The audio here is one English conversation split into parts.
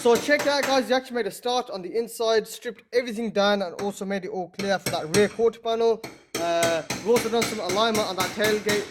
So check it out guys, we actually made a start on the inside, stripped everything down and also made it all clear for that rear quarter panel. We've also done some alignment on that tailgate,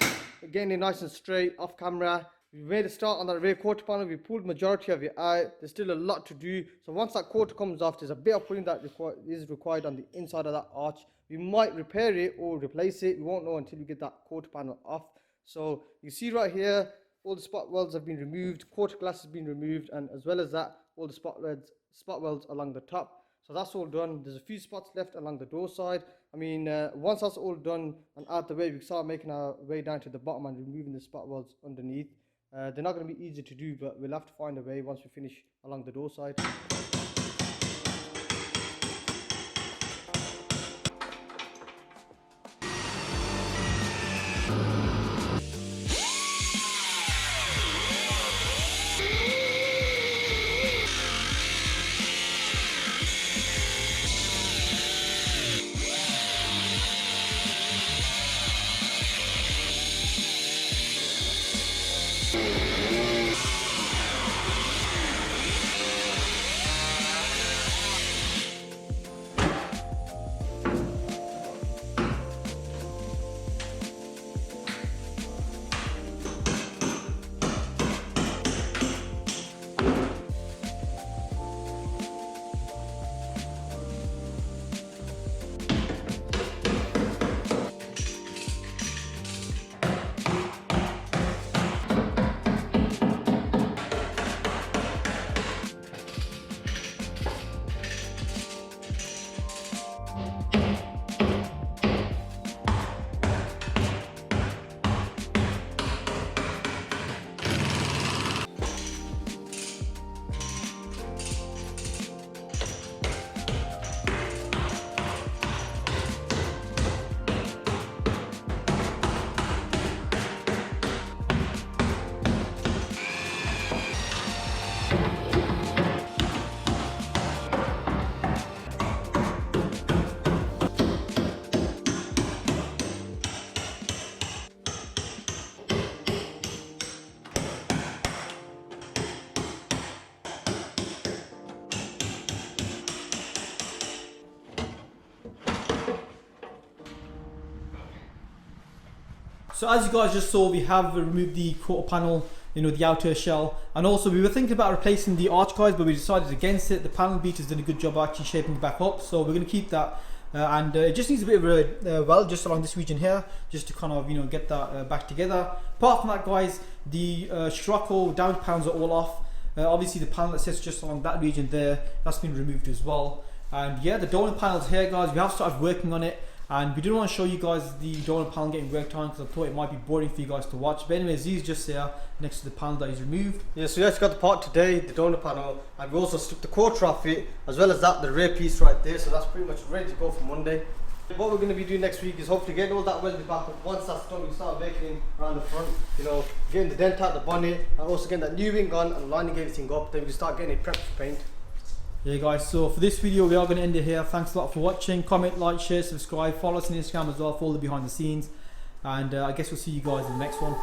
getting it nice and straight off camera. We made a start on that rear quarter panel, we pulled majority of it out. There's still a lot to do. So once that quarter comes off, there's a bit of pulling that is required on the inside of that arch. We might repair it or replace it. We won't know until we get that quarter panel off. So you see right here, all the spot welds have been removed, quarter glass has been removed, and as well as that, all the spot welds along the top. So that's all done. There's a few spots left along the door side. I mean, once that's all done and out the way, we start making our way down to the bottom and removing the spot welds underneath. They're not going to be easy to do, but we'll have to find a way once we finish along the door side. So as you guys just saw, we have removed the quarter panel, the outer shell, and also we were thinking about replacing the arch guys, but we decided against it. The panel beater's done a good job actually shaping it back up, so we're going to keep that. And it just needs a bit of a weld just along this region here, just to kind of get that back together. Apart from that guys, the Scirocco down panels are all off. Obviously the panel that sits just along that region there, that's been removed as well. And yeah, the donor panels here guys, we have started working on it. And we didn't want to show you guys the donor panel getting worked on because I thought it might be boring for you guys to watch. But anyways, he's just there next to the panel that is removed. Yeah, so we actually got the part today, the donor panel, and we also stripped the quarter off it, as well as that, the rear piece right there. So that's pretty much ready to go for Monday. What we're going to be doing next week is hopefully getting all that welded back up. Once that's done, we start making around the front, getting the dent out the bonnet, and also getting that new wing on and lining everything up. Then we can start getting it prepped for paint. Yeah guys, so for this video we are going to end it here. Thanks a lot for watching. Comment, like, share, subscribe, follow us on Instagram as well for all the behind the scenes, and I guess we'll see you guys in the next one.